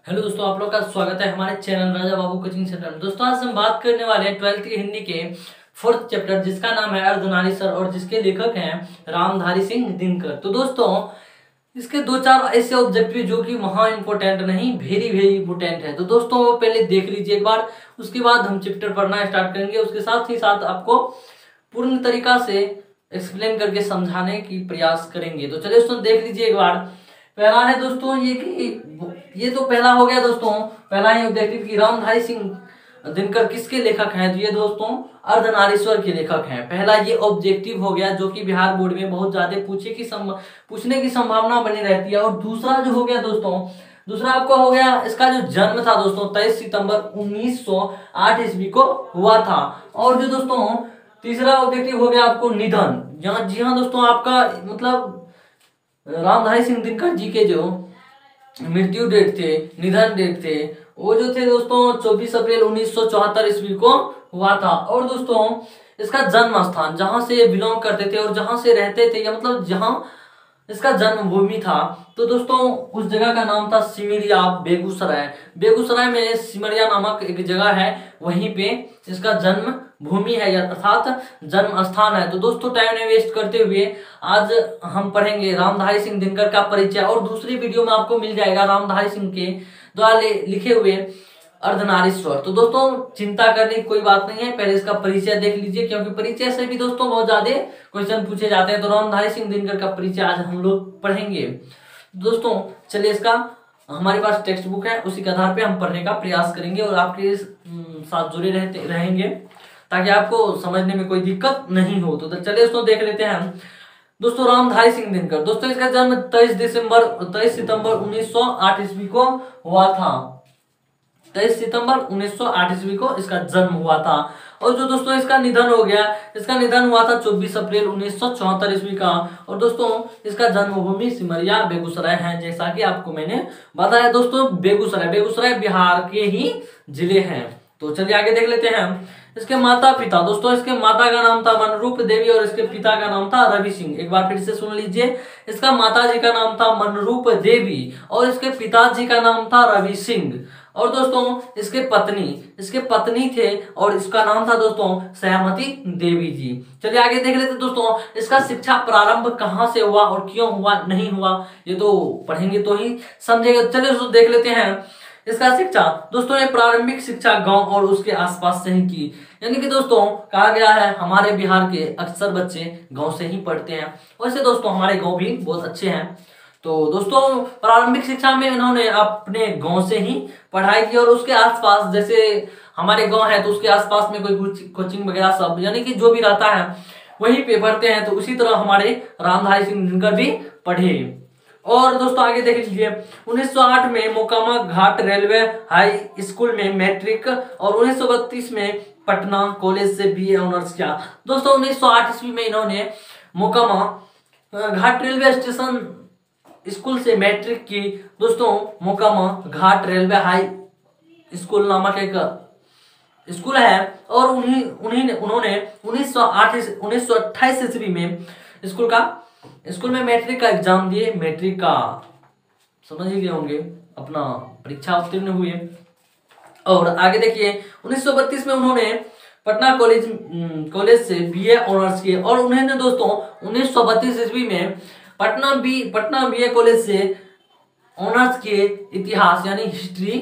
Hello दोस्तों, आप लोग का स्वागत है हमारे channel Raja Babu coaching centre में। दोस्तों आज हम बात करने वाले हैं 12th की हिंदी के 4th चैप्टर, जिसका नाम है अर्धनारीश्वर और जिसके लेखक हैं रामधारी सिंह दिनकर। तो दोस्तों इसके दो चार ऐसे ऑब्जेक्टिव जो कि महा इंपोर्टेंट नहीं, वेरी वेरी इंपोर्टेंट है। तो दोस्तों वो पहले देख लीजिए एक बार, उसके बाद हम चैप्टर पढ़ना स्टार्ट करेंगे। उसके साथ ही साथ आपको पूर्ण तरीका से एक्सप्लेन करके समझाने की प्रयास करेंगे। तो चलिए दोस्तों देख लीजिए एक बार। पहला है दोस्तों ये तो पहला हो गया दोस्तों, पहला ही ऑब्जेक्टिव की रामधारी सिंह दिनकर किसके लेखक हैं। तो ये दोस्तों अर्धनारीश्वर के लेखक हैं। पहला ये ऑब्जेक्टिव हो गया जो कि बिहार बोर्ड में बहुत ज्यादा पूछने की संभावना बनी रहती है। और दूसरा जो हो गया दोस्तों, दूसरा आपको हो गया इसका जो जन्म था दोस्तों 23 सितंबर 1908 ईस्वी को हुआ था। और जो दोस्तों तीसरा ऑब्जेक्टिव हो गया आपको निधन। जी हाँ दोस्तों, आपका मतलब रामधारी सिंह दिनकर जी के जो मृत्यु डेट थे, निधन डेट थे, वो जो थे दोस्तों 24 अप्रैल 1974 ईस्वी को हुआ था। और दोस्तों इसका जन्म स्थान जहां से ये बिलोंग करते थे और जहां से रहते थे, या मतलब जहां इसका जन्मभूमि था, तो दोस्तों उस जगह का नाम था सिमरिया, बेगूसराय। बेगूसराय में सिमरिया नामक एक जगह है, वहीं पे इसका जन्म भूमि है अर्थात जन्म स्थान है। तो दोस्तों टाइम नहीं वेस्ट करते हुए आज हम पढ़ेंगे रामधारी सिंह दिनकर का परिचय। और दूसरी वीडियो में आपको मिल जाएगा रामधारी सिंह के द्वारा लिखे हुए अर्धनारीश्वर। तो दोस्तों चिंता करने की कोई बात नहीं है, पहले इसका परिचय देख लीजिए, क्योंकि परिचय से भी दोस्तों बहुत ज्यादा क्वेश्चन पूछे जाते हैं। तो रामधारी सिंह दिनकर का परिचय आज हम लोग पढ़ेंगे। दोस्तों चलिए, इसका हमारे पास टेक्स्ट बुक है, उसी के आधार पे हम पढ़ने का प्रयास करेंगे और आपके साथ जुड़े रहेंगे ताकि आपको समझने में कोई दिक्कत नहीं हो। तो चलिए दोस्तों देख लेते हैं हम। दोस्तों रामधारी सिंह दिनकर, दोस्तों इसका जन्म 23 सितंबर 1908 ईस्वी को हुआ था। 23 सितंबर 1908 ईस्वी को इसका जन्म हुआ था। और जो दोस्तों इसका निधन हो गया, इसका निधन हुआ था 24 अप्रैल 1974 ईस्वी का। और दोस्तों इसका जन्मभूमि सिमरिया बेगूसराय है, जैसा कि आपको मैंने बताया। दोस्तों बेगूसराय बिहार के ही जिले हैं। तो चलिए आगे देख लेते हैं हम। इसके माता पिता, दोस्तों इसके माता का नाम था मनरूप देवी और इसके पिता का नाम था रवि सिंह। एक बार फिर से सुन लीजिए, इसका माता जी का नाम था मनरूप देवी और इसके पिताजी का नाम था रवि सिंह। और दोस्तों इसके पत्नी थे और इसका नाम था दोस्तों सहमति देवी जी। चलिए आगे देख लेते दोस्तों, इसका शिक्षा प्रारंभ कहाँ से हुआ और क्यों हुआ, नहीं हुआ, ये तो पढ़ेंगे तो ही समझेंगे। चलिए दोस्तों देख लेते हैं इसका शिक्षा। दोस्तों ये प्रारंभिक शिक्षा गांव और उसके आसपास से ही की, यानी कि दोस्तों कहा गया है हमारे बिहार के अक्सर बच्चे गांव से ही पढ़ते हैं। वैसे दोस्तों हमारे गांव भी बहुत अच्छे हैं। तो दोस्तों प्रारंभिक शिक्षा में इन्होंने अपने गांव से ही पढ़ाई की और उसके आसपास, जैसे हमारे गांव है तो उसके आसपास में कोई कोचिंग वगैरह सब, यानी कि जो भी रहता है वहीं पे पढ़ते हैं। तो उसी तरह हमारे रामधारी सिंह दिनकर भी पढ़े। और दोस्तों आगे देख लीजिए, 1908 में मोकामा घाट रेलवे हाई स्कूल में मैट्रिक और 1932 में पटना कॉलेज से बीए ऑनर्स किया। दोस्तों 1908 ईस्वी में इन्होंने मोकामा घाट रेलवे स्टेशन स्कूल से मैट्रिक की। दोस्तों मोकामा घाट रेलवे हाई स्कूल नामक एक स्कूल है और उन्होंने 1928 ईस्वी में स्कूल में मैट्रिक का एग्जाम दिए। मैट्रिक का समझ ही गए होंगे, अपना परीक्षा उत्तीर्ण हुए। और आगे देखिए 1932 में उन्होंने पटना कॉलेज से बीए ऑनर्स किए। और उन्होंने दोस्तों 1932 ईस्वी में पटना बीए कॉलेज से ऑनर्स किए इतिहास यानी हिस्ट्री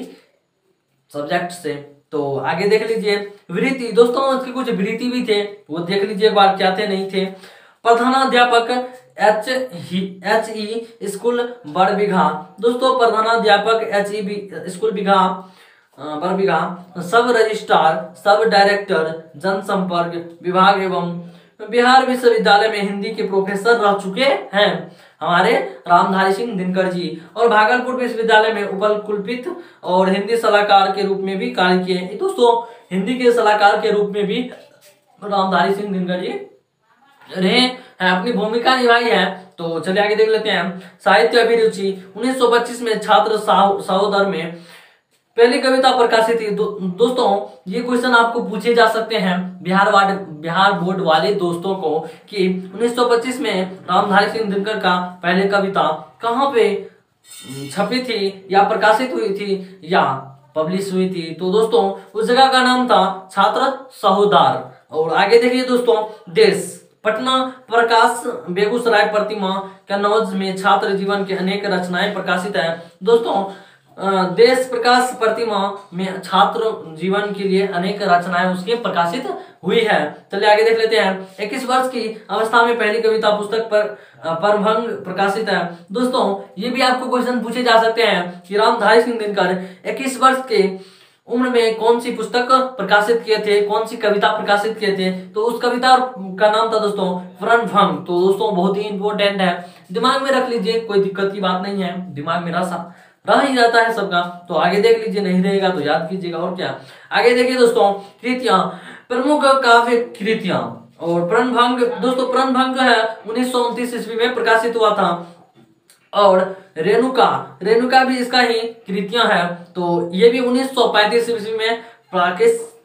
सब्जेक्ट से। तो आगे देख लीजिए वृत्ति, दोस्तों इसके कुछ वृत्ति भी थे, वो देख लीजिए एक बार क्या थे नहीं थे। प्रधानाध्यापक HE स्कूल बड़बिघा, दोस्तों प्रधानाध्यापक HE स्कूल बड़बिघा, सब रजिस्ट्रार, सब डायरेक्टर जनसंपर्क विभाग एवं बिहार विश्वविद्यालय में हिंदी के प्रोफेसर रह चुके हैं हमारे रामधारी सिंह दिनकर जी। और भागलपुर विश्वविद्यालय में उप कुलपति और हिंदी सलाहकार के रूप में भी कार्य किए। दोस्तों हिंदी के सलाहकार के रूप में भी रामधारी सिंह दिनकर जी रहे हैं, अपनी भूमिका निभाई है। तो चलिए आगे देख लेते हैं। साहित्य अभिरुचि, 1925 में छात्र सहोदर में पहली कविता प्रकाशित थी। दोस्तों ये क्वेश्चन आपको पूछे जा सकते हैं बिहार बोर्ड वाले दोस्तों को कि 1925 में रामधारी सिंह दिनकर का पहले कविता कहाँ पे छपी थी या प्रकाशित हुई थी या पब्लिश हुई थी? तो दोस्तों उस जगह का नाम था छात्र सहोदर। और आगे देखिए दोस्तों, देश, पटना, प्रकाश, बेगूसराय, प्रतिमा, कन्नौज में छात्र जीवन के अनेक रचनाएं प्रकाशित है। दोस्तों देश, प्रकाश, प्रतिमा में छात्र जीवन के लिए अनेक रचनाएं उसके प्रकाशित हुई है। चलिए आगे देख लेते हैं। 21 वर्ष की अवस्था में पहली कविता पुस्तक पर परभंग प्रकाशित है। दोस्तों ये भी आपको क्वेश्चन पूछे जा सकते हैं कि रामधारी सिंह दिनकर 21 वर्ष के उम्र में कौन सी पुस्तक प्रकाशित किए थे, कौन सी कविता प्रकाशित किए थे? तो उस कविता का नाम था दोस्तों परभंग। तो दोस्तों बहुत ही इंपॉर्टेंट है, दिमाग में रख लीजिए, कोई दिक्कत की बात नहीं है, दिमाग में रह ही जाता है सबका। तो आगे देख लीजिए, नहीं रहेगा तो याद कीजिएगा। और क्या आगे देखिए दोस्तों, कृतियां, प्रमुख काव्य कृतियां। और प्रणभंग, दोस्तों प्रणभंग जो है 1929 ईस्वी में प्रकाशित हुआ था। और रेणुका, रेणुका भी इसका ही कृतियां है। तो ये भी 1935 ईस्वी में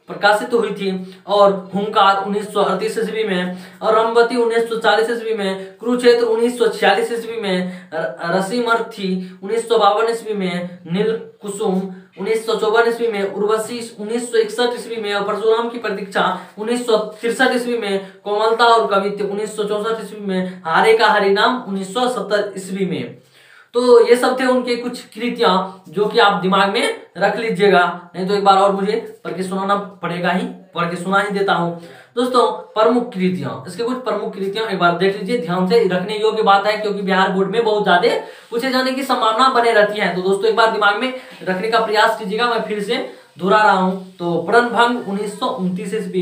प्रकाशित हुई थी। और हुंकार 1938 ईस्वी में, और रमवती 1940 ईस्वी में, कुरुक्षेत्र 1946 ईस्वी में, रसीमर्थी 1952 ईस्वी में, नील कुसुम 1954 ईस्वी में, उर्वशी 1961 ईस्वी में, और परशुराम की प्रतीक्षा 1963 ईस्वी में, कोमलता और कवित्व 1964 ईस्वी में, हारे का हरिनाम 1970 ईस्वी में। तो ये सब थे उनके कुछ कृतियां जो कि आप दिमाग में रख लीजिएगा, नहीं तो एक बार और मुझे पढ़ के सुनाना पड़ेगा ही, पढ़ के सुना ही देता हूं। दोस्तों प्रमुख कृतियां, इसके कुछ प्रमुख कृतियां एक बार देख लीजिए, ध्यान से रखने योग्य बात है क्योंकि बिहार बोर्ड में बहुत ज्यादा पूछे जाने की संभावना बने रहती है। तो दोस्तों एक बार दिमाग में रखने का प्रयास कीजिएगा, मैं फिर से दोहरा रहा हूं। तो प्रणभंग 1929 ईस्वी,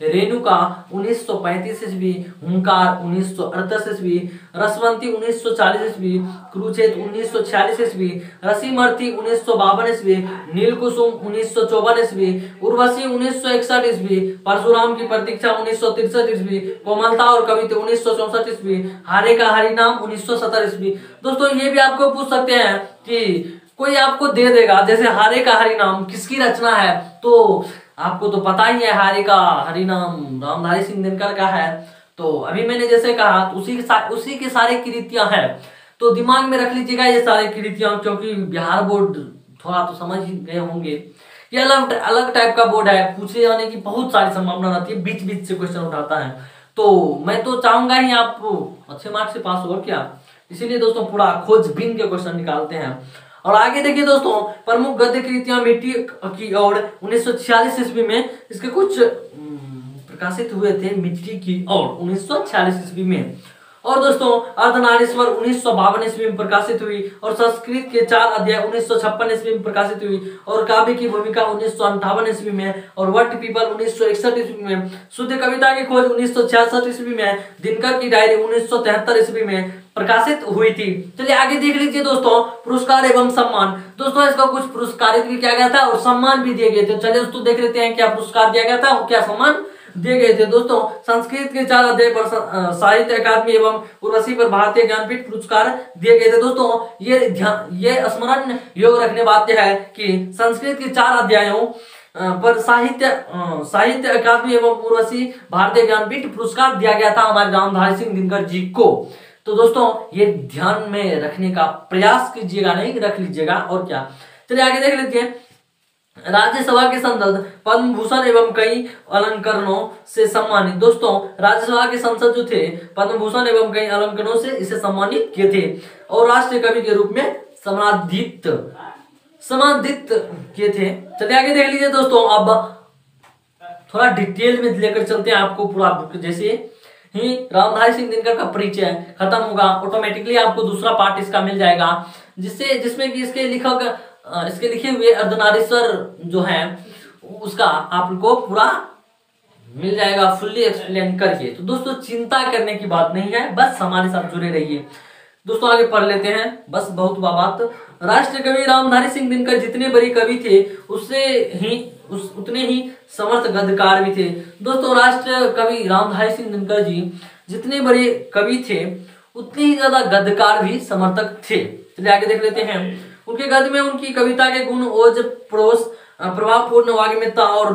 रेणुका 1935 ईस्वी, हुंकार 1938 ईस्वी, रसवंती 1940 ईस्वी, कुरुक्षेत्र 1946 ईस्वी, रसीमर्थी 1952 ईस्वी, नीलकुसुम 1954 ईस्वी, उर्वशी 1961 ईस्वी, परशुराम की प्रतीक्षा 1963 ईस्वी, कोमलता और कवित्व 1964 ईस्वी, हारे का हरिनाम 1970 ईस्वी। दोस्तों ये भी आपको पूछ सकते हैं कि कोई आपको दे देगा, जैसे हारे का हरिनाम किसकी रचना है? तो आपको तो पता ही है, हारे का हरिनाम रामधारी सिंह दिनकर का है। तो अभी मैंने जैसे कहा तो उसी के सारे कृतियां हैं। तो दिमाग में रख लीजिएगा ये सारे कृतियां, क्योंकि बिहार बोर्ड थोड़ा तो समझ ही गए होंगे, ये अलग अलग टाइप का बोर्ड है, पूछे जाने की बहुत सारी संभावना रहती है, बीच बीच से क्वेश्चन उठाता है। तो मैं तो चाहूंगा ही आप अच्छे मार्क्स से पास हो, क्या इसीलिए दोस्तों पूरा खोजबीन के क्वेश्चन निकालते हैं। और आगे देखिए दोस्तों, प्रमुख गद्य कृतियां मिट्टी की ओर 1946 ईस्वी में इसके कुछ प्रकाशित हुए थे, मिट्टी की ओर 1946 ईस्वी में। और दोस्तों अर्धनारीश्वर 1952 ईस्वी में प्रकाशित हुई, और संस्कृत के 4 अध्याय 1956 ईस्वी में प्रकाशित हुई, और काव्य की भूमिका 1958 ईस्वी में, और वट पीपल 1961 ईस्वी में, शुद्ध कविता की खोज 1966 ईस्वी में, दिनकर की डायरी 1973 ईस्वी में प्रकाशित हुई थी। चलिए आगे देख लीजिए दोस्तों, पुरस्कार एवं सम्मान। दोस्तों इसका कुछ पुरस्कारित भी किया गया था और सम्मान भी दिए गए थे। चलिए दोस्तों देख लेते हैं क्या पुरस्कार दिया गया था और क्या सम्मान दिए गए थे। दोस्तों संस्कृत के 4 अध्याय पर साहित्य अकादमी एवं उर्वशी पर भारतीय ज्ञानपीठ पुरस्कार दिए गए थे। दोस्तों ये स्मरण योग रखने बाध्य है कि संस्कृत के 4 अध्यायों पर साहित्य अकादमी एवं उर्वशी भारतीय ज्ञानपीठ पुरस्कार दिया गया था हमारे रामधारी सिंह दिनकर जी को। तो दोस्तों ये ध्यान में रखने का प्रयास कीजिएगा, नहीं रख लीजिएगा। और क्या, चलिए आगे देख लेते हैं। राज्यसभा के सांसद पद्म भूषण एवं कई अलंकरणों से सम्मानित। दोस्तों राज्यसभा के सांसद जो थे पद्म भूषण एवं कई अलंकरणों से इसे सम्मानित किए थे, और राष्ट्रीय कवि के रूप में सम्मानित किए थे। चलिए आगे देख लीजिए दोस्तों, अब थोड़ा डिटेल में लेकर चलते हैं आपको पूरा बुक। जैसे ही रामधारी सिंह दिनकर का परिचय खत्म होगा, ऑटोमेटिकली आपको दूसरा पार्ट इसका मिल जाएगा, जिसमें कि इसके लिखे हुए अर्धनारीश्वर जो है उसका आपको पूरा मिल जाएगा फुल्ली एक्सप्लेन करके। तो दोस्तों चिंता करने की बात नहीं है, बस हमारे साथ जुड़े रहिए। दोस्तों आगे पढ़ लेते हैं, बस बहुत बात। राष्ट्र कवि रामधारी सिंह दिनकर जितने बड़े कवि थे उतने ही समर्थ गद्यकार भी थे। दोस्तों राष्ट्र कवि रामधारी सिंह दिनकर जी जितने बड़े कवि थे उतने ही ज्यादा गद्यकार भी समर्थक थे। चलिए आगे देख लेते हैं। उनके गद्य में उनकी कविता के गुण ओज प्रोस प्रभावपूर्ण वाग्मिता और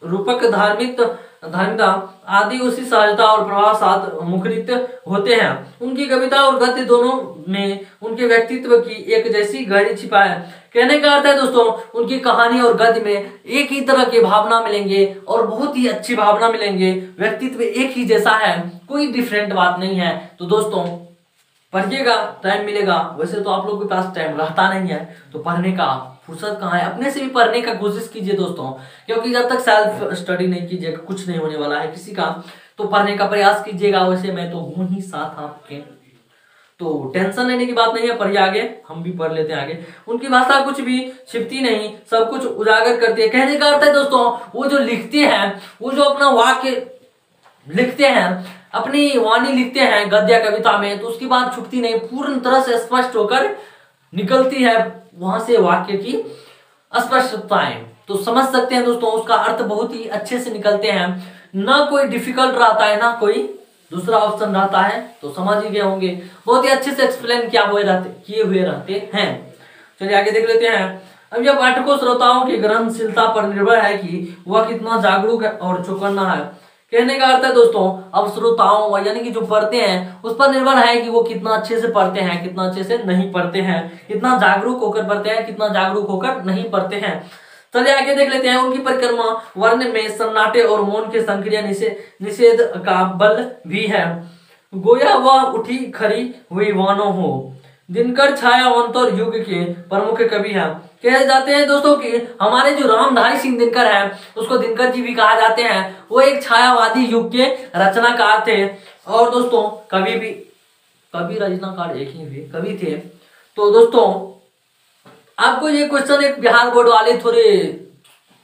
रूपक धार्मिक धार्मिकता आदि उसी सहजता और प्रभाव साथ मुखरित होते हैं। उनकी कविता और गद्य दोनों में उनके व्यक्तित्व की एक जैसी गहरी छिपा है। कहने का अर्थ है दोस्तों, उनकी कहानी और गद्य में एक ही तरह की भावना मिलेंगे और बहुत ही अच्छी भावना मिलेंगे। व्यक्तित्व एक ही जैसा है, कोई डिफरेंट बात नहीं है। तो दोस्तों पढ़िएगा, टाइम मिलेगा। वैसे तो आप लोगों के पास टाइम रहता नहीं है, तो पढ़ने का फुर्सत कहाँ है। अपने से भी पढ़ने का कोशिश कीजिए दोस्तों, क्योंकि जब तक सेल्फ स्टडी नहीं कीजिएगा कुछ नहीं होने वाला है किसी का। तो पढ़ने का प्रयास कीजिएगा। वैसे मैं तो हूं ही साथ आपके, तो टेंशन लेने की बात नहीं है। पढ़िए आगे, हम भी पढ़ लेते हैं आगे। उनकी भाषा कुछ भी छिपती नहीं, सब कुछ उजागर करती है। कहने का अर्थ है दोस्तों, वो जो लिखते हैं, वो जो अपना वाक्य लिखते हैं, अपनी वाणी लिखते हैं गद्य कविता में, तो उसकी बात छुपती नहीं, पूर्ण तरह से स्पष्ट होकर निकलती है वहां से वाक्य की अस्पष्टताएं। तो समझ सकते हैं दोस्तों, उसका अर्थ बहुत ही अच्छे से निकलते हैं। ना कोई डिफिकल्ट रहता है, ना कोई दूसरा ऑप्शन रहता है। तो समझ ही गए होंगे, बहुत ही अच्छे से एक्सप्लेन किए हुए रहते हैं। चलिए आगे देख लेते हैं। अब यह पाठकों श्रोताओं की ग्रहणशीलता पर निर्भर है कि वह कितना जागरूक और चौकन्ना है। कहने का अर्थ है दोस्तों, अब श्रोताओं यानी कि जो पढ़ते हैं उस पर निर्भर है कि वो कितना अच्छे से पढ़ते हैं, कितना अच्छे से नहीं पढ़ते हैं, कितना जागरूक होकर पढ़ते हैं, कितना जागरूक होकर नहीं पढ़ते हैं। चलिए आगे देख लेते हैं। उनकी परिक्रमा वर्ण में सन्नाटे और मौन के संक्रिय निषेध का बल भी है। गोया वह उठी खड़ी हुई वानो हो। दिनकर छायावंतर युग के प्रमुख कवि हैं। कहे जाते हैं दोस्तों कि हमारे जो रामधारी सिंह दिनकर हैं, उसको दिनकर जी भी कहा जाते हैं। वो एक छायावादी युग के रचनाकार थे और दोस्तों कवि रचनाकार एक ही थे, कवि थे। तो दोस्तों आपको ये क्वेश्चन एक बिहार बोर्ड वाले थोड़े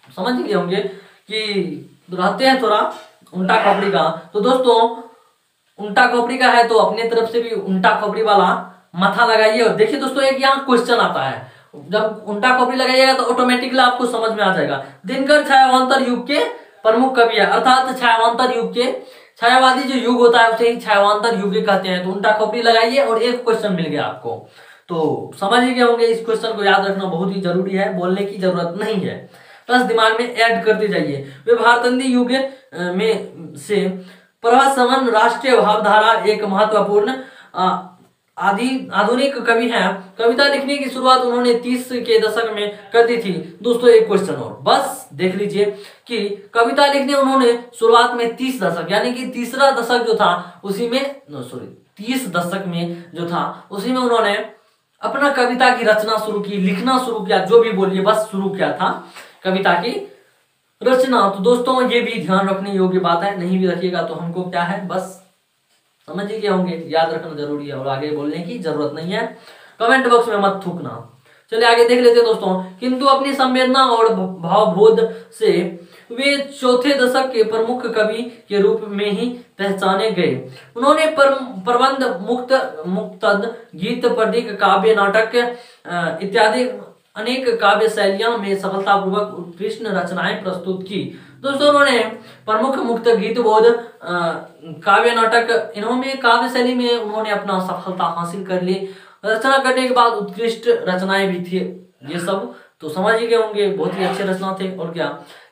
समझ गए होंगे कि रहते हैं थोड़ा उल्टा खोपड़ी का। तो दोस्तों उल्टा खोपड़ी का है तो अपने तरफ से भी उल्टा खोपड़ी वाला माथा लगाइए। और देखिए दोस्तों, एक यहाँ क्वेश्चन आता है, जब उल्टा खोपड़ी लगाइएगा तो ऑटोमेटिकली आपको समझ में आ जाएगा। दिनकर छायावांतर युग के प्रमुख कवि है, अर्थात छायावांतर युग के, छायावादी जो युग होता है उसे ही छायावांतर युग कहते हैं। तो उल्टा खोपड़ी लगाइए और एक क्वेश्चन मिल गया आपको। तो समझ ही गए होंगे, इस क्वेश्चन को याद रखना बहुत ही जरूरी है, बोलने की जरूरत नहीं है, बस दिमाग में ऐड करते जाइए। वे भारतंदी युग में से प्रभासवन राष्ट्रीय भावधारा एक महत्वपूर्ण आधुनिक कवि हैं। कविता लिखने की शुरुआत उन्होंने 30 के दशक में कर दी थी। दोस्तों एक क्वेश्चन और बस देख लीजिए कि कविता लिखने उन्होंने शुरुआत में 30 दशक यानी कि तीसरा दशक जो था उसी में 30 दशक में जो था उसी में उन्होंने अपना कविता की रचना शुरू की, लिखना शुरू किया, जो भी बोलिए बस शुरू किया था कविता की रचना। तो दोस्तों ये भी ध्यान रखने योग्य बात है, नहीं भी रखिएगा तो हमको क्या है, बस समझ ही गए होंगे, याद रखना जरूरी है और आगे बोलने की जरूरत नहीं है। कमेंट बॉक्स में मत थूकना। चलिए आगे देख लेते हैं दोस्तों। किंतु अपनी संवेदना और भावबोध से वे चौथे दशक के प्रमुख कवि के रूप में ही पहचाने गए। उन्होंने प्रबंध, मुक्तद, गीत, प्रदीक, काव्य, नाटक इत्यादि अनेक काव्य शैलियों में सफलतापूर्वक उत्कृष्ट रचनाएं प्रस्तुत की। दोस्तों उन्होंने प्रमुख, मुक्त, गीत, बोध, काव्य, नाटक, इन्होंने काव्य शैली में उन्होंने अपना सफलता हासिल कर ली। रचना करने के बाद उत्कृष्ट रचनाएं भी थी ये सब, तो समझ ही गए होंगे, बहुत ही अच्छे रचना थे। और क्या,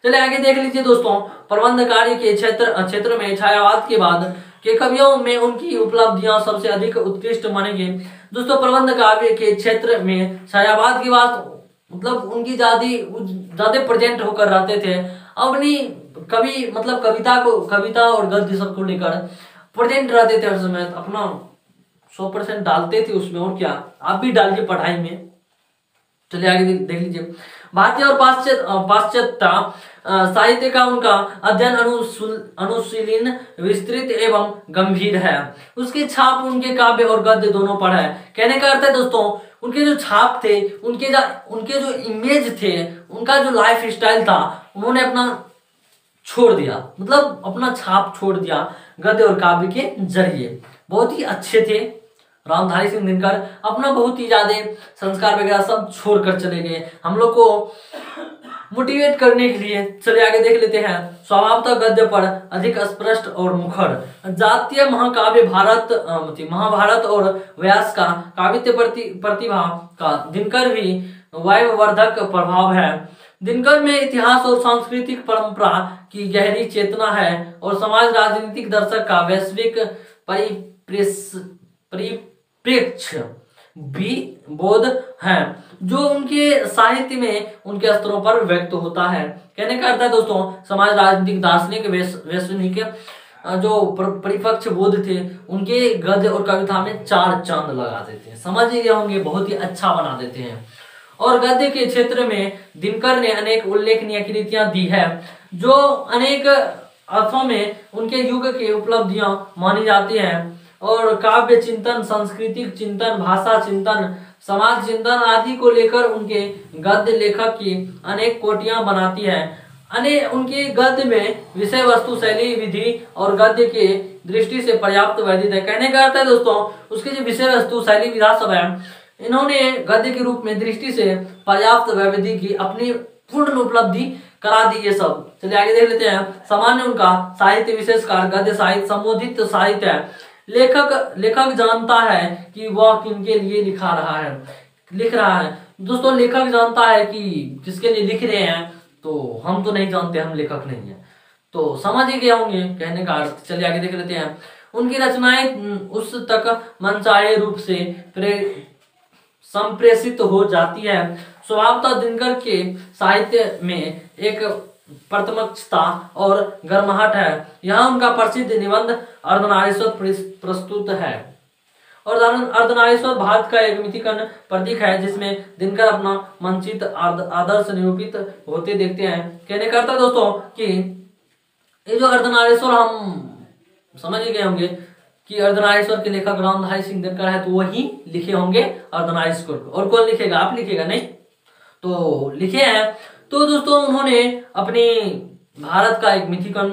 चलिए आगे देख लीजिए दोस्तों। प्रबंध कार्य के क्षेत्र में छायावाद के बाद के कवियों में उनकी उपलब्धियां सबसे अधिक उत्कृष्ट मानेंगे। दोस्तों प्रबंध काव्य के क्षेत्र में छायावाद की बात मतलब उनकी ज्यादा प्रेजेंट होकर रहते थे। अपनी कविता और गद्य सबको लेकर प्रेजेंट रहते थे, हर समय अपना 100% डालते थे उसमें। और क्या, आप भी डालिए पढ़ाई में। चलिए आगे देख लीजिए। भारतीय और पाश्चात्य साहित्य का उनका अध्ययन अनुशीलन विस्तृत एवं गंभीर है। उसकी छाप उनके काव्य और गद्य दोनों पर है। कहने का अर्थ है दोस्तों, उनके जो छाप थे, उनके जो इमेज थे, उनका जो लाइफ स्टाइल था, उन्होंने अपना छोड़ दिया, मतलब अपना छाप छोड़ दिया गद्य और काव्य के जरिए। बहुत ही अच्छे थे रामधारी सिंह दिनकर, अपना बहुत ही ज्यादा संस्कार वगैरह सब छोड़ कर चले गए हम लोग को मोटिवेट करने के लिए। चलिए आगे देख लेते हैं। स्वभावतः गद्य पर अधिक स्पष्ट और मुखर जातीय महाकाव्य महाभारत और व्यास का काव्य प्रतिभा का दिनकर भी वायुवर्धक प्रभाव है। दिनकर में इतिहास और सांस्कृतिक परंपरा की गहरी चेतना है और समाज राजनीतिक दर्शक का वैश्विक परिप्रेक्ष्य भी बोध है जो उनके साहित्य में उनके स्तरों पर व्यक्त होता है। कहने का अर्थ है दोस्तों, समाज राजनीतिक दार्शनिक वैश्विक जो परिपक्ष बोध थे उनके गद्य और कविता में 4 चांद लगा देते हैं। समझ गए होंगे, बहुत ही अच्छा बना देते हैं। और गद्य के क्षेत्र में दिनकर ने अनेक उल्लेखनीय कृतियां दी है जो अनेक अर्थों में उनके युग की उपलब्धियां मानी जाती हैं। और काव्य चिंतन, सांस्कृतिक चिंतन, भाषा चिंतन, समाज चिंतन आदि को लेकर उनके गद्य लेखक की अनेक कोटियां बनाती है। उनके गद्य में विषय वस्तु शैली विधि और गद्य के दृष्टि से पर्याप्त वैदिक है। कहने का अर्थ है दोस्तों, उसके जो विषय वस्तु शैली विधा सब है, इन्होंने गद्य के रूप में दृष्टि से पर्याप्त वैविधि की अपनी पूर्ण उपलब्धि करा दी। ये सब चलिए आगे देख लेते हैं। सामान्य उनका साहित्य विशेषकर गद्य साहित्य संबोधित साहित्य है। लेखक जानता है कि वह किनके लिए लिख रहा है। दोस्तों लेखक जानता है कि किसके लिए लिख रहे हैं, तो हम तो नहीं जानते, हम लेखक नहीं है, तो समझ ही गए होंगे कहने का अर्थ। चलिए आगे देख लेते हैं। उनकी रचनाएं उस तक मनचाहे रूप से संप्रेषित हो जाती है। स्वभावतः दिनकर के साहित्य में एक प्रथमता और गर्माहट है। यहाँ उनका प्रसिद्ध निबंध अर्धनारीश्वर प्रस्तुत है। और अर्धनारीश्वर भारत का एक मिथिकन प्रतीक है जिसमें दिनकर अपना मंचित आदर्श निरूपित होते देखते हैं। कहने का अर्थ है दोस्तों कि ये जो अर्धनारीश्वर, हम समझ ही गए होंगे कि अर्धनारीश्वर के लेखक रामधारी सिंह दिनकर है, तो वही लिखे होंगे अर्धनारीश्वर को। और कौन लिखेगा? आप लिखेगा नहीं, तो लिखे हैं। तो दोस्तों उन्होंने अपने भारत का एक मिथिकन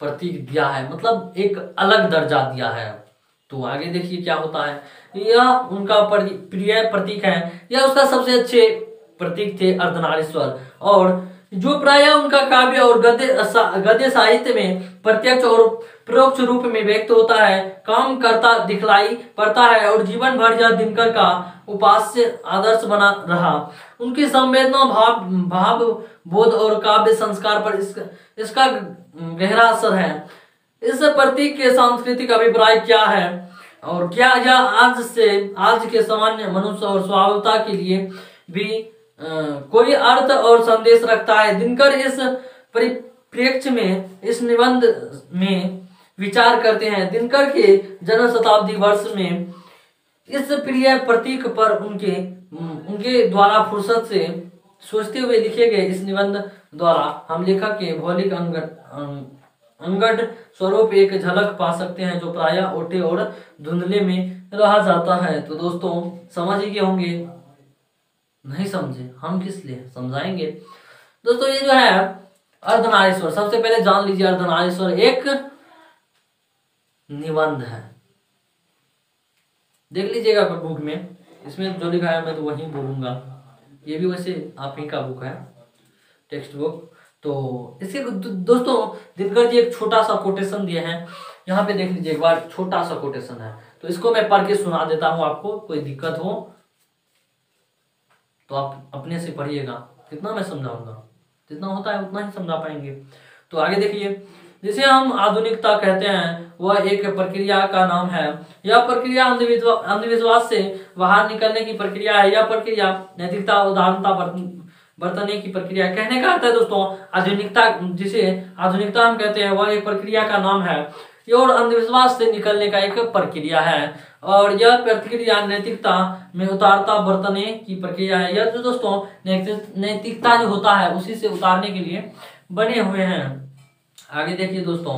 प्रतीक दिया है, मतलब एक अलग दर्जा दिया है। तो आगे देखिए क्या होता है। यह उनका प्रिय प्रतीक है, यह उसका सबसे अच्छे प्रतीक थे अर्धनारीश्वर, और जो प्रायः उनका काव्य और गद्य साहित्य में प्रत्यक्ष और परोक्ष रूप में व्यक्त होता है, काम करता दिखलाई पड़ता है और जीवन भर यह दिनकर का उपास्य आदर्श बना रहा। उनकी संवेदना, भाव बोध और काव्य संस्कार पर इसका गहरा असर है। इस प्रतीक के सांस्कृतिक अभिप्राय क्या है और क्या यह आज के सामान्य मनुष्य और स्वाभाविकता के लिए भी कोई अर्थ और संदेश रखता है? दिनकर इस परिप्रेक्ष्य में इस निबंध में विचार करते हैं। दिनकर के जन्म शताब्दी वर्ष में इस प्रिय प्रतीक पर उनके द्वारा फुर्सत से सोचते हुए लिखे गए इस निबंध द्वारा हम लेखक के भौतिक अंगड स्वरूप एक झलक पा सकते हैं जो प्रायः ओटे और धुंधले में रहा जाता है। तो दोस्तों समझ ही गए होंगे, नहीं समझे हम किस लिए समझाएंगे। दोस्तों ये जो है अर्धनारीश्वर, सबसे पहले जान लीजिए अर्धनारीश्वर एक निबंध है। देख लीजिएगा बुक में, इसमें जो लिखा है मैं तो वही बोलूंगा। ये भी वैसे आप ही का बुक है, टेक्स्ट बुक। तो इसके दोस्तों दिनकर जी एक छोटा सा कोटेशन दिए हैं, यहाँ पे देख लीजिए एक बार, छोटा सा कोटेशन है, तो इसको मैं पढ़ के सुना देता हूँ। आपको कोई दिक्कत हो तो आप अपने से पढ़िएगा, कितना मैं समझाऊंगा, जितना होता है उतना ही समझा पाएंगे। तो आगे देखिए, जिसे हम आधुनिकता कहते हैं वह एक प्रक्रिया का नाम है। यह प्रक्रिया अंधविश्वास से बाहर निकलने की प्रक्रिया है। यह प्रक्रिया नैतिकता उदारता बरतने की प्रक्रिया। कहने का अर्थ है दोस्तों आधुनिकता, जिसे आधुनिकता हम कहते हैं, वह एक प्रक्रिया का नाम है और अंधविश्वास से निकलने का एक प्रक्रिया है। और यह प्रक्रिया नैतिकता में उतारता बरतने की प्रक्रिया है। यह जो दोस्तों नैतिकता जो होता है उसी से उतारने के लिए बने हुए हैं। आगे देखिए दोस्तों,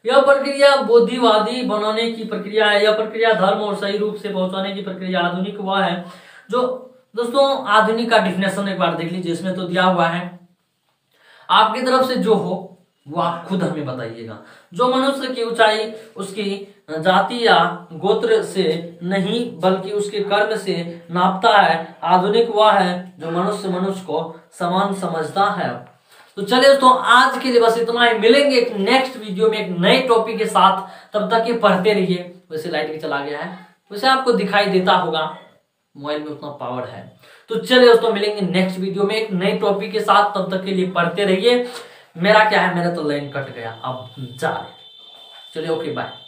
यह प्रक्रिया बोधिवादी बनाने की प्रक्रिया है। यह प्रक्रिया धर्म और सही रूप से पहुंचाने की प्रक्रिया। आधुनिक वह है जो, दोस्तों आधुनिक का डिफिनेशन एक बार देख लीजिए, इसमें तो दिया हुआ है, आपकी तरफ से जो हो वो आप खुद हमें बताइएगा। जो मनुष्य की ऊंचाई उसकी जाति या गोत्र से नहीं बल्कि उसके कर्म से नापता है। आधुनिक वह है जो मनुष्य को समान समझता है। तो चलिए दोस्तों आज के लिए बस इतना ही, मिलेंगे एक नेक्स्ट वीडियो में एक नए टॉपिक के साथ। तब तक ये पढ़ते रहिए। वैसे लाइट भी चला गया है, वैसे आपको दिखाई देता होगा। मोबाइल में उतना पावर है। तो चलिए दोस्तों, मिलेंगे नेक्स्ट वीडियो में एक नई टॉपिक के साथ। तब तक के लिए पढ़ते रहिए। मेरा क्या है, मेरा तो लाइन कट गया, अब जा रहे। चलिए, ओके, बाय।